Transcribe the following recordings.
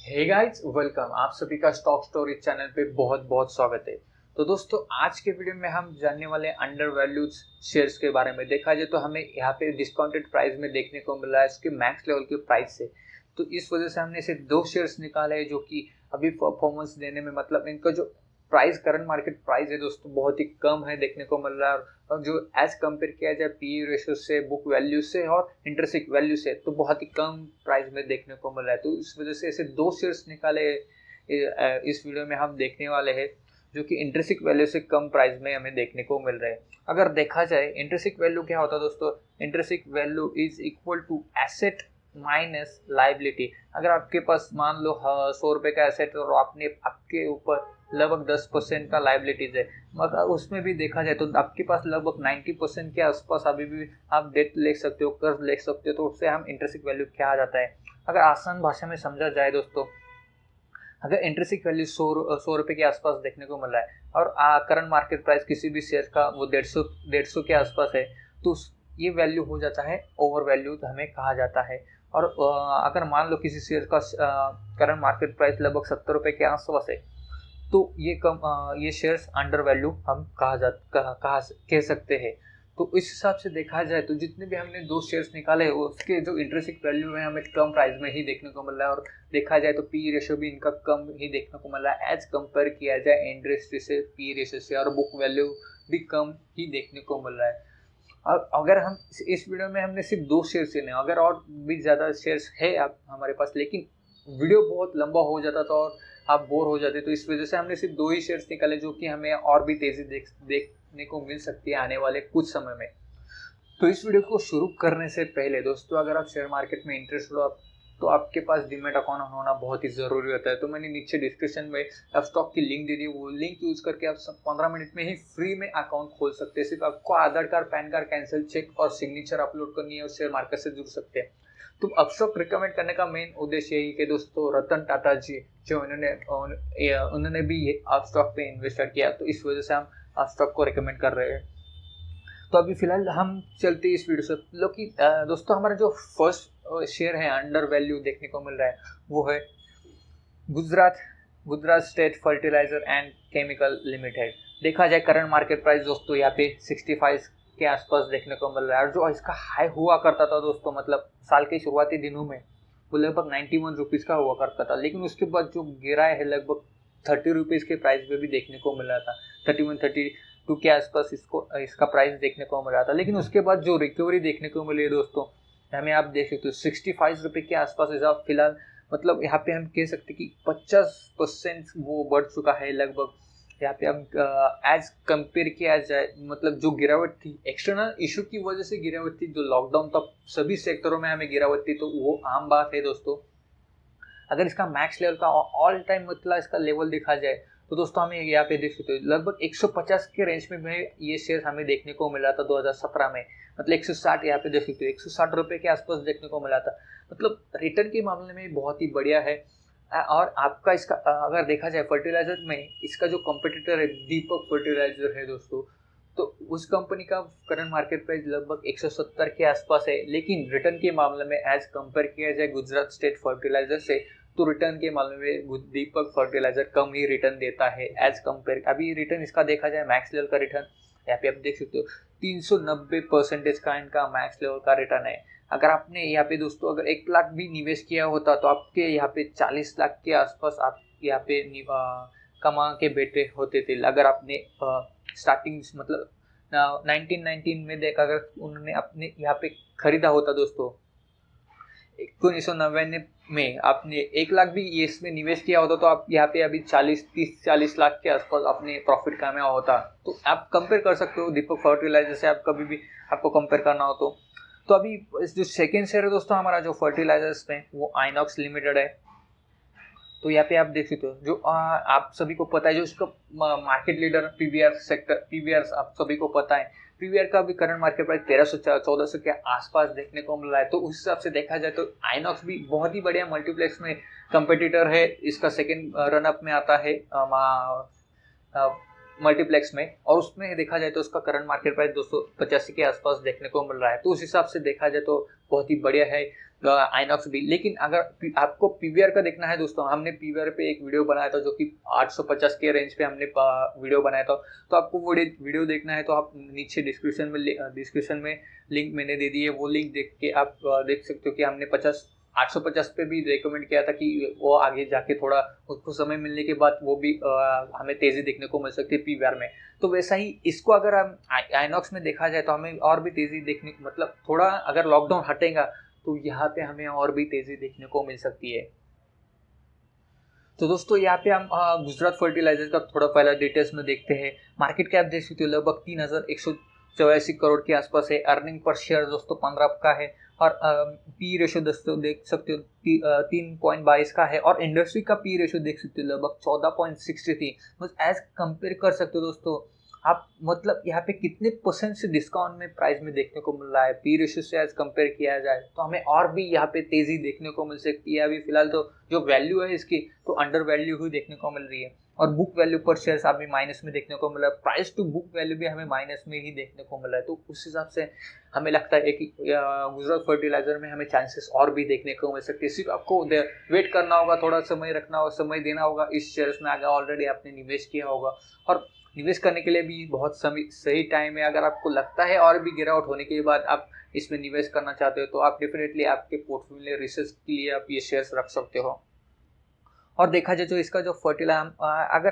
Hey guys, welcome. आप सभी का स्टॉक स्टोरी चैनल पे बहुत बहुत स्वागत है। तो दोस्तों, आज के वीडियो में हम जानने वाले अंडर वैल्यूड शेयर्स के बारे में। देखा जाए तो हमें यहाँ पे डिस्काउंटेड प्राइस में देखने को मिल रहा है इसके मैक्स लेवल के प्राइस से। तो इस वजह से हमने इसे दो शेयर्स निकाले हैं जो कि अभी परफॉर्मेंस देने में, मतलब इनका जो प्राइस, करंट मार्केट प्राइस है दोस्तों, बहुत ही कम है देखने को मिल रहा है। और जो एज कंपेयर किया जाए पी रेशियो से, बुक वैल्यू से और इंटरेस्ट वैल्यू से, तो बहुत ही कम प्राइस में देखने को मिल रहा है। तो इस वजह से ऐसे दो शेयर्स निकाले इस वीडियो में हम देखने वाले हैं जो कि इंटरेस्ट वैल्यू से कम प्राइस में हमें देखने को मिल रहे हैं। अगर देखा जाए इंटरेस्ट वैल्यू क्या होता है दोस्तों, interest value is equal to asset minus liability. अगर आपके पास मान लो 100 रुपये का एसेट और आपने आपके ऊपर लगभग 10% का लाइबिलिटीज है, मगर उसमें भी देखा जाए तो आपके पास लगभग 90% के आसपास अभी भी आप डेट ले सकते हो, कर्ज ले सकते हो। तो उससे हम इंटरेस्ट वैल्यू क्या आ जाता है। अगर आसान भाषा में समझा जाए दोस्तों, अगर इंटरेस्ट वैल्यू सौ रुपये के आसपास देखने को मिल रहा है और करंट मार्केट प्राइस किसी भी शेयर का वो 150 के आसपास है, तो ये वैल्यू हो जाता है ओवर वैल्यू, हमें कहा जाता है। और अगर मान लो किसी शेयर का करंट मार्केट प्राइस लगभग 70 रुपये के आसपास है, तो ये शेयर्स अंडर वैल्यू हम कह सकते हैं। तो इस हिसाब से देखा जाए तो जितने भी हमने दो शेयर्स निकाले उसके जो इंटरेस्ट वैल्यू है हमें कम प्राइस में ही देखने को मिल रहा है। और देखा जाए तो पी रेशियो भी इनका कम ही देखने को मिल रहा है एज कंपेयर किया जाए इंटरेस्ट से, पी रेशियो से, और बुक वैल्यू भी कम ही देखने को मिल रहा है। और अगर हम इस वीडियो में हमने सिर्फ दो शेयर्स लेने, अगर और भी ज़्यादा शेयर्स है अब हमारे पास, लेकिन वीडियो बहुत लंबा हो जाता था और आप बोर हो जाते, तो इस वजह से हमने सिर्फ दो ही शेयर्स निकाले जो कि हमें और भी तेज़ी देखने को मिल सकती है आने वाले कुछ समय में। तो इस वीडियो को शुरू करने से पहले दोस्तों, अगर आप शेयर मार्केट में इंटरेस्ट हो तो आपके पास डीमैट अकाउंट होना बहुत ही ज़रूरी होता है। तो मैंने नीचे डिस्क्रिप्शन में स्टॉक की लिंक दे दी, वो लिंक यूज़ करके आप सब 15 मिनट में ही फ्री में अकाउंट खोल सकते हैं। सिर्फ आपको Aadhaar card, pan card, cancel cheque और सिग्नेचर अपलोड करनी है और शेयर मार्केट से जुड़ सकते हैं। तो अपस्टॉक रिकमेंड करने का मेन उद्देश्य यही कि दोस्तों, रतन टाटा जी जो उन्होंने भी ये अपस्टॉक पे इन्वेस्ट किया, तो इस वजह से हम अपस्टॉक को रिकमेंड कर रहे हैं। तो अभी फिलहाल हम चलते इस वीडियो से। दोस्तों, हमारा जो फर्स्ट शेयर है अंडर वैल्यू देखने को मिल रहा है वो है Gujarat State Fertilizer and Chemical Limited. देखा जाए करंट मार्केट प्राइस दोस्तों यहाँ पे 65 के आसपास देखने को मिल रहा है। और जो इसका हाई हुआ करता था दोस्तों, मतलब साल के शुरुआती दिनों में, वो लगभग 91 रुपीज़ का हुआ करता था। लेकिन उसके बाद जो गिरा है लगभग 30 रुपीज़ के प्राइस में भी देखने को मिल रहा था। 31-32 के आसपास इसका प्राइस देखने को मिल रहा था। लेकिन उसके बाद जो रिकवरी देखने को मिली है दोस्तों, हमें आप देख सकते हो 65 रुपये के आसपास इस फिलहाल, मतलब यहाँ पे हम कह सकते कि 50% वो बढ़ चुका है लगभग। यहाँ पे हम एज कंपेयर किया जाए, मतलब जो गिरावट थी एक्सटर्नल इशू की वजह से गिरावट थी, जो लॉकडाउन था सभी सेक्टरों में हमें गिरावट थी, तो वो आम बात है दोस्तों। अगर इसका मैक्स लेवल का ऑल टाइम मतलब इसका लेवल देखा जाए तो दोस्तों, हमें यहाँ पे देख सकते हो लगभग 150 के रेंज में ये शेयर हमें देखने को मिला था 2017 में। मतलब 160, यहाँ पे देख सकते हो 160 रुपये के आसपास देखने को मिला था। मतलब रिटर्न के मामले में बहुत ही बढ़िया है। और आपका इसका अगर देखा जाए फर्टिलाइजर में, इसका जो कॉम्पिटिटर है दीपक फर्टिलाइजर है दोस्तों, तो उस कंपनी का करंट मार्केट प्राइस लगभग 170 के आसपास है। लेकिन रिटर्न के मामले में एज कंपेयर किया जाए गुजरात स्टेट फर्टिलाइजर से, तो रिटर्न के मामले में दीपक फर्टिलाइजर कम ही रिटर्न देता है एज कंपेयर। अभी रिटर्न इसका देखा जाए मैक्स लेवल का रिटर्न यहाँ पे आप देख सकते हो 390% का इनका मैक्स लेवल का रिटर्न है। अगर आपने यहाँ पे दोस्तों अगर 1 लाख भी निवेश किया होता तो आपके यहाँ पे 40 लाख के आसपास आप यहाँ पे कमा के बैठे होते थे। अगर आपने स्टार्टिंग मतलब 1919 में देखा, अगर उन्होंने अपने यहाँ पे खरीदा होता दोस्तों 1999 में, आपने 1 लाख भी ये इसमें निवेश किया होता तो आप यहाँ पे अभी 40 लाख के आसपास अपने प्रॉफिट कमाया होता। तो आप कंपेयर कर सकते हो दीपक फर्टिलाइजर से, आप कभी भी आपको कंपेयर करना हो तो अभी जो सेकेंड शेयर है दोस्तों हमारा जो फर्टिलाइजर्स में, वो आइनॉक्स लिमिटेड है। तो यहाँ पे आप देख सकते हो जो आप सभी को पता है, जो इसका market leader PVR sector, PVR आप सभी को पता है, पीवीआर का भी करंट मार्केट प्राइस 1300-1400 के आसपास देखने को मिल रहा है। तो उस हिसाब से देखा जाए तो आइनॉक्स भी बहुत ही बढ़िया मल्टीप्लेक्स में कंपटीटर है। इसका सेकेंड रनअप में आता है मल्टीप्लेक्स में, और उसमें देखा जाए तो उसका करंट मार्केट प्राइस 285 के आसपास देखने को मिल रहा है। तो उस हिसाब से देखा जाए तो बहुत ही बढ़िया है। आइनॉक्स भी। लेकिन अगर आपको पीवीआर का देखना है दोस्तों, हमने पीवीआर पे एक वीडियो बनाया था जो कि 850 के रेंज पे हमने वीडियो बनाया था। तो आपको वो वीडियो देखना है तो आप नीचे डिस्क्रिप्शन में लिंक मैंने दे दी है, वो लिंक देख के आप देख सकते हो कि हमने 850 पे भी रेकमेंड किया था कि वो आगे जाके थोड़ा उसको समय मिलने के बाद वो भी हमें तेज़ी देखने को मिल सकती है पीवीआर में। तो वैसा ही इसको अगर हम आइनॉक्स में देखा जाए तो हमें और भी तेज़ी देखने, मतलब थोड़ा अगर लॉकडाउन हटेगा तो यहाँ पे हमें और भी तेज़ी देखने को मिल सकती है। तो दोस्तों यहाँ पे हम गुजरात फर्टिलाइजर का थोड़ा पहला डिटेल्स में देखते हैं। मार्केट कैप देख सकते हो लगभग 3184 करोड़ के आसपास है। अर्निंग पर शेयर दोस्तों 15 का है और पी रेशो दोस्तों देख सकते हो 3.22 का है और इंडस्ट्री का पी रेशो देख सकते हो लगभग 14.63। बस एज कंपेयर कर सकते हो दोस्तों आप, मतलब यहाँ पे कितने परसेंट से डिस्काउंट में प्राइस में देखने को मिल रहा है पी रेशियो से एज कंपेयर किया जाए तो हमें और भी यहाँ पे तेज़ी देखने को मिल सकती है। अभी फिलहाल तो जो वैल्यू है इसकी तो अंडर वैल्यू ही देखने को मिल रही है और बुक वैल्यू पर शेयर अभी माइनस में देखने को मिल रहा है। प्राइस टू बुक वैल्यू भी हमें माइनस में ही देखने को मिल रहा है। तो उस हिसाब से हमें लगता है कि गुजरात फर्टिलाइजर में हमें चांसेस और भी देखने को मिल सकते हैं। सिर्फ आपको वेट करना होगा, थोड़ा समय रखना होगा, समय देना होगा इस शेयर्स में। अगर ऑलरेडी आपने निवेश किया होगा और निवेश करने के लिए भी बहुत सही टाइम है। अगर आपको लगता है और भी गिरावट होने के बाद आप इसमें निवेश करना चाहते हो तो आप डेफिनेटली आपके पोर्टफोलियो रिसर्च के लिए आप ये शेयर्स रख सकते हो। और देखा जाए तो इसका जो अगर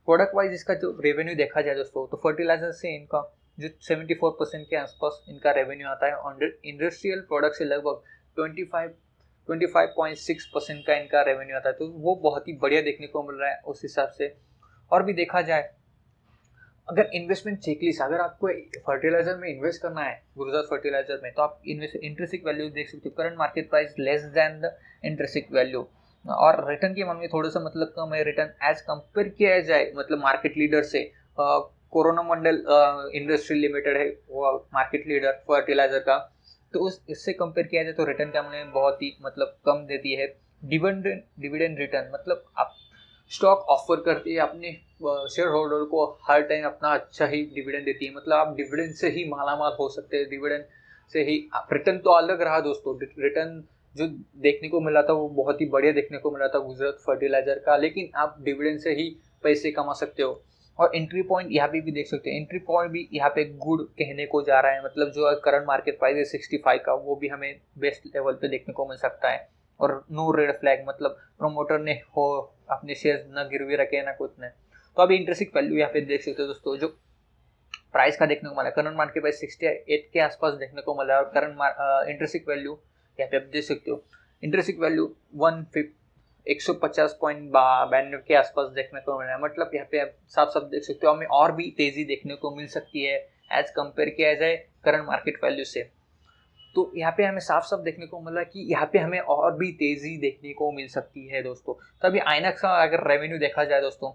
प्रोडक्ट वाइज इसका जो रेवेन्यू देखा जाए दोस्तों तो फर्टिलाइजर से इनका जो 74% के आसपास इनका रेवेन्यू आता है और इंडस्ट्रियल प्रोडक्ट से लगभग 25.6% का इनका रेवेन्यू आता है। तो वो बहुत ही बढ़िया देखने को मिल रहा है उस हिसाब से। और भी देखा जाए अगर इन्वेस्टमेंट चेकलिस्ट, अगर आपको फर्टिलाइजर में इन्वेस्ट करना है गुजरात फर्टिलाइजर में तो आप इंट्रिंसिक वैल्यू देख सकते हो। Current market price less than the intrinsic value और रिटर्न के मामले में थोड़ा सा मतलब कम है रिटर्न एज कंपेयर किया जाए, मतलब मार्केट लीडर से। कोरोनामंडल इंडस्ट्री लिमिटेड है वो मार्केट लीडर फर्टिलाइजर का, तो इससे कंपेयर किया जाए तो रिटर्न के मामले में बहुत ही मतलब कम देती है। डिविडेंड रिटर्न मतलब आप स्टॉक ऑफर करती है अपने शेयर होल्डर को हर टाइम अपना अच्छा ही डिविडेंड देती है, मतलब आप डिविडेंड से ही मालामाल हो सकते हैं। डिविडेंड से ही रिटर्न तो अलग रहा दोस्तों, रिटर्न जो देखने को मिला था वो बहुत ही बढ़िया देखने को मिला था गुजरात फर्टिलाइजर का, लेकिन आप डिविडेंड से ही पैसे कमा सकते हो। और एंट्री पॉइंट यहाँ पे भी देख सकते हैं, एंट्री पॉइंट भी यहाँ पे गुड कहने को जा रहा है, मतलब जो करंट मार्केट प्राइस है 65 का वो भी हमें बेस्ट लेवल पे देखने को मिल सकता है। और नो रेड फ्लैग, मतलब प्रमोटर ने हो अपने शेयर न गिरवी रखे ना कुछ ने। तो अभी इंट्रिंसिक वैल्यू यहाँ पे देख सकते हो दोस्तों, जो प्राइस का देखने को मिला करंट मार्केट प्राइस 68 के आसपास देखने को मिला और करंट इंट्रिंसिक वैल्यू यहाँ पे आप देख सकते हो। इंट्रिंसिक वैल्यू 150.92 के आसपास देखने को मिला है, मतलब यहाँ पे आप साफ साफ देख सकते हो हमें और भी तेजी देखने को मिल सकती है एज कंपेयर किया जाए करंट मार्केट वैल्यू से। तो यहाँ पे हमें साफ साफ देखने को मिला कि यहाँ पे हमें और भी तेजी देखने को मिल सकती है दोस्तों। तो अभी आइनॉक्स का अगर रेवेन्यू देखा जाए दोस्तों,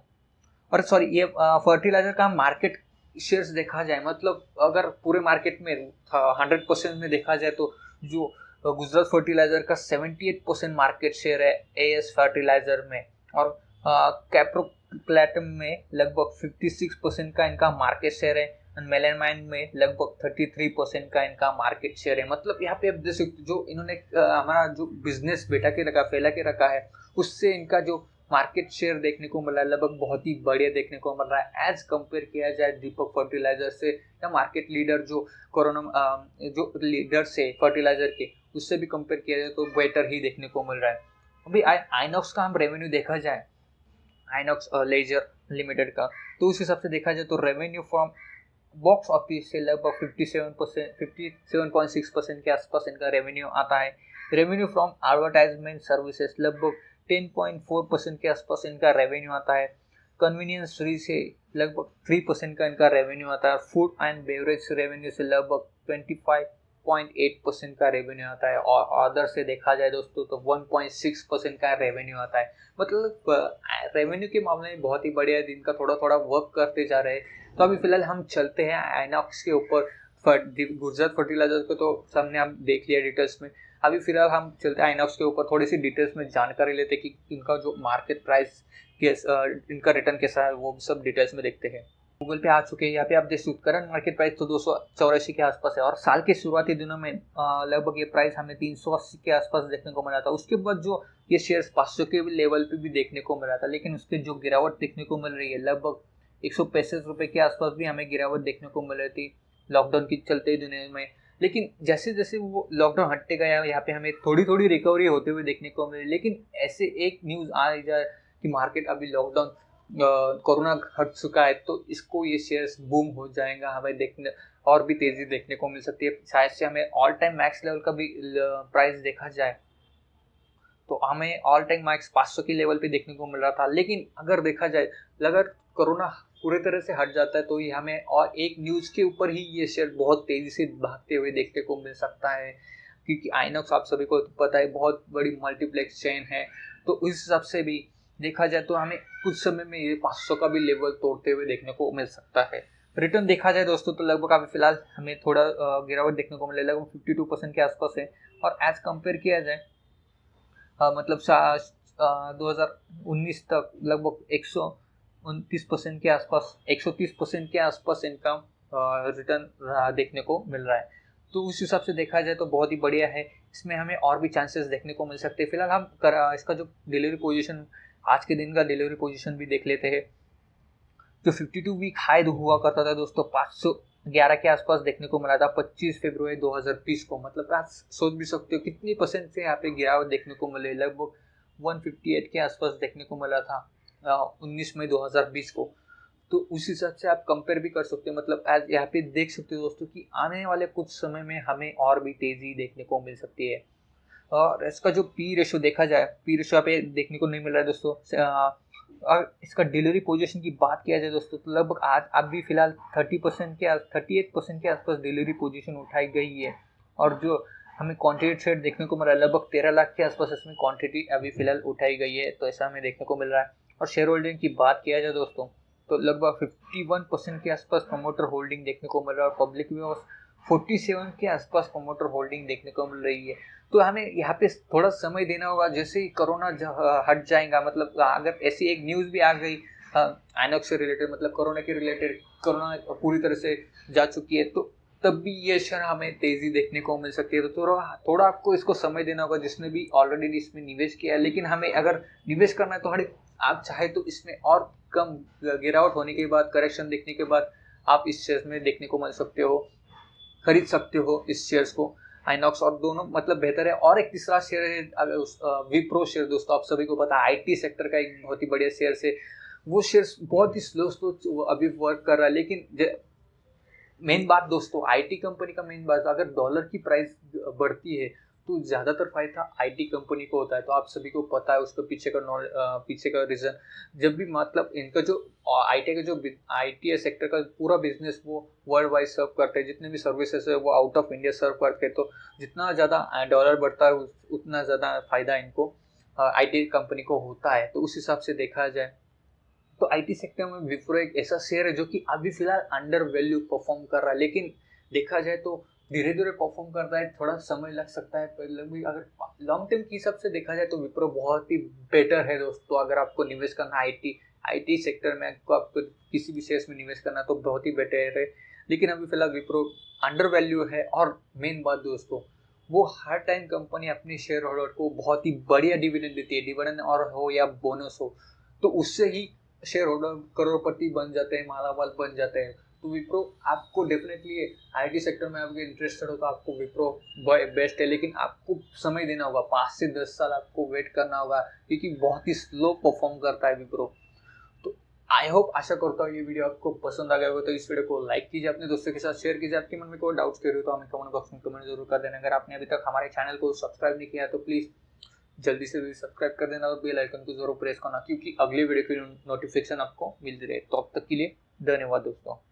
और सॉरी ये फर्टिलाइजर का मार्केट शेयर्स देखा जाए, मतलब अगर पूरे मार्केट में 100% में देखा जाए तो जो गुजरात फर्टिलाइजर का 78% मार्केट शेयर है एएस फर्टिलाइजर में और कैप्रोप्लैटम में लगभग 56% का इनका मार्केट शेयर है और मेलामाइन में लगभग 33% का इनका मार्केट शेयर है। मतलब यहाँ पे आप देख सकते जो इन्होंने हमारा जो बिजनेस फैला के रखा है उससे इनका जो मार्केट शेयर देखने को मिला है लगभग बहुत ही बढ़िया देखने को मिल रहा है एज कंपेयर किया जाए दीपक फर्टिलाइजर से या मार्केट लीडर जो जो लीडर से फर्टिलाइजर के उससे भी कंपेयर किया जाए तो बेटर ही देखने को मिल रहा है। अभी आइनॉक्स का हम रेवेन्यू देखा जाए, आइनॉक्स लेजर लिमिटेड का, तो उस हिसाब से देखा जाए तो रेवेन्यू फ्रॉम बॉक्स ऑफिस से लगभग 57.6% के आसपास इनका रेवेन्यू आता है। रेवेन्यू फ्रॉम एडवर्टाइजमेंट सर्विसेज लगभग 10.4% के आसपास इनका रेवेन्यू आता है। कन्वीनियंस फ्री से लगभग 3% का इनका रेवेन्यू आता है। फूड एंड बेवरेज रेवेन्यू से लगभग 25.8% का रेवेन्यू आता है और अदर से देखा जाए दोस्तों तो 1.6% का रेवेन्यू आता है। मतलब रेवेन्यू के मामले में बहुत ही बढ़िया दिन का थोड़ा थोड़ा वर्क करते जा रहे हैं। तो अभी फिलहाल हम चलते हैं आइनॉक्स के ऊपर। गुजरात फर्टिलाइजर को तो सामने हम देख लिया डिटेल्स में, अभी फिलहाल हम चलते हैं आइनॉक्स के ऊपर, थोड़ी सी डिटेल्स में जानकारी लेते हैं कि इनका जो मार्केट प्राइस इनका रिटर्न कैसा है वो सब डिटेल्स में देखते हैं। गूगल पे आ चुके हैं। यहाँ पे आप देख सकते करंट मार्केट प्राइस तो 284 के आसपास है और साल के शुरुआती दिनों में लगभग ये प्राइस हमें 380 के आसपास देखने को मिला था। उसके बाद जो ये शेयर्स 500 के लेवल पे भी देखने को मिला था, लेकिन उसके जो गिरावट देखने को मिल रही है लगभग 165 रुपये के आसपास भी हमें गिरावट देखने को मिल रही थी लॉकडाउन की चलते दुनिया में। लेकिन जैसे जैसे वो लॉकडाउन हटते गया यहाँ पे हमें थोड़ी थोड़ी रिकवरी होते हुए देखने को मिली। लेकिन ऐसे एक न्यूज़ आ जाए कि मार्केट अभी लॉकडाउन कोरोना हट चुका है तो इसको ये शेयर्स बूम हो जाएगा, हमें देखने और भी तेज़ी देखने को मिल सकती है। शायद से हमें ऑल टाइम मैक्स लेवल का भी प्राइस देखा जाए तो हमें ऑल टाइम मैक्स 500 के लेवल पे देखने को मिल रहा था। लेकिन अगर देखा जाए अगर कोरोना पूरे तरह से हट जाता है तो ये हमें और एक न्यूज़ के ऊपर ही ये शेयर बहुत तेज़ी से भागते हुए देखने को मिल सकता है, क्योंकि आइनॉक्स आप सभी को पता है बहुत बड़ी मल्टीप्लेक्स चेन है। तो उस हिसाब से भी देखा जाए तो हमें कुछ समय में ये 500 का भी लेवल तोड़ते हुए देखने को मिल सकता है। रिटर्न देखा जाए दोस्तों तो लगभग अभी फिलहाल हमें थोड़ा गिरावट देखने को मिले, लगभग 52% के आसपास है। और एज कंपेयर किया जाए मतलब 2019 तक लगभग 129% के आसपास 130% के आसपास इनका रिटर्न देखने को मिल रहा है। तो उस हिसाब से देखा जाए तो बहुत ही बढ़िया है, इसमें हमें और भी चांसेस देखने को मिल सकते हैं। फिलहाल हम इसका जो डिलीवरी पोजीशन आज के दिन का डिलीवरी पोजीशन भी देख लेते हैं। जो 52 वीक हाई हुआ करता था दोस्तों 511 के आसपास देखने को मिला था 25 फरवरी 2020 को। मतलब आप सोच भी सकते हो कितनी परसेंट से यहाँ पे गिरावट देखने को मिले, लगभग 158 के आसपास देखने को मिला था 19 मई 2020 को। तो उस हिसाब से आप कंपेयर भी कर सकते हो। मतलब आज यहाँ पे देख सकते हो दोस्तों कि आने वाले कुछ समय में हमें और भी तेज़ी देखने को मिल सकती है। और इसका जो पी रेशो देखा जाए, पी रेशो यहाँ पे देखने को नहीं मिल रहा है दोस्तों। और इसका डिलीवरी पोजीशन की बात किया जाए दोस्तों तो लगभग आज अभी फिलहाल 38% के आसपास डिलीवरी पोजीशन उठाई गई है। और जो हमें क्वांटिटी ट्रेड देखने को मिल रहा है लगभग 13 लाख के आसपास इसमें क्वांटिटी अभी फिलहाल उठाई गई है, तो ऐसा हमें देखने को मिल रहा है। और शेयर होल्डिंग की बात किया जाए दोस्तों तो लगभग 51% के आसपास प्रमोटर होल्डिंग देखने को मिल रहा है और पब्लिक में 47 के आसपास प्रमोटर होल्डिंग देखने को मिल रही है। तो हमें यहाँ पे थोड़ा समय देना होगा, जैसे ही कोरोना हट जाएगा, मतलब अगर ऐसी एक न्यूज़ भी आ गई आइनॉक्स से रिलेटेड, मतलब कोरोना के रिलेटेड, कोरोना पूरी तरह से जा चुकी है तो तब भी ये शेयर हमें तेज़ी देखने को मिल सकती है। तो थोड़ा आपको इसको समय देना होगा, जिसने भी ऑलरेडी इसमें निवेश किया है। लेकिन हमें अगर निवेश करना है तो आप चाहे तो इसमें और कम गिरावट होने के बाद, करेक्शन देखने के बाद आप इस शेयर में देखने को मिल सकते हो, खरीद सकते हो इस शेयर्स को आइनॉक्स। और दोनों मतलब बेहतर है। और एक तीसरा शेयर है अगर विप्रो शेयर दोस्तों, आप सभी को पता है आईटी सेक्टर का एक बहुत ही बढ़िया शेयर है। वो शेयर्स बहुत ही स्लो अभी वर्क कर रहा है। लेकिन मेन बात दोस्तों आईटी कंपनी का मेन बात, अगर डॉलर की प्राइस बढ़ती है तो ज़्यादातर फायदा आईटी कंपनी को होता है। तो आप सभी को पता है उसके पीछे का रीज़न, जब भी मतलब इनका जो आईटी सेक्टर का पूरा बिजनेस वो वर्ल्ड वाइड सर्व करते हैं, जितने भी सर्विसेज है वो आउट ऑफ इंडिया सर्व करते हैं। तो जितना ज़्यादा डॉलर बढ़ता है उतना ज़्यादा फायदा इनको आईटी कंपनी को होता है। तो उस हिसाब से देखा जाए तो आईटी सेक्टर में विप्रो एक ऐसा शेयर है जो कि अभी फिलहाल अंडर वैल्यू परफॉर्म कर रहा है। लेकिन देखा जाए तो धीरे धीरे परफॉर्म करता है, थोड़ा समय लग सकता है। पहले अगर लॉन्ग टर्म के हिसाब से देखा जाए तो विप्रो बहुत ही बेटर है दोस्तों। अगर आपको निवेश करना आईटी सेक्टर में, आपको किसी भी शेयर्स में निवेश करना तो बहुत ही बेटर है। लेकिन अभी फिलहाल विप्रो अंडर वैल्यू है। और मेन बात दोस्तों, वो हर टाइम कंपनी अपने शेयर होल्डर को बहुत ही बढ़िया डिविडेंड देती है। डिविडेंड और हो या बोनस हो, तो उससे ही शेयर होल्डर करोड़पति बन जाते हैं, मालामाल बन जाते हैं। तो विप्रो आपको डेफिनेटली आईटी सेक्टर में आपके इंटरेस्टेड हो तो आपको विप्रो बेस्ट है। लेकिन आपको समय देना होगा, 5 से 10 साल आपको वेट करना होगा, क्योंकि बहुत ही स्लो परफॉर्म करता है विप्रो। तो आई होप, आशा करता हूँ ये वीडियो आपको पसंद आ गया होगा। तो इस वीडियो को लाइक कीजिए, अपने दोस्तों के साथ शेयर कीजिए। आपके मन में कोई डाउट्स हो तो हमें कमेंट बॉक्स में कमेंट जरूर कर देना। अगर आपने अभी तक हमारे चैनल को सब्सक्राइब नहीं किया तो प्लीज़ जल्दी से सब्सक्राइब कर देना और बेल आइकन को जरूर प्रेस करना, क्योंकि अगली वीडियो की नोटिफिकेशन आपको मिल रही है। तो अब तक के लिए धन्यवाद दोस्तों।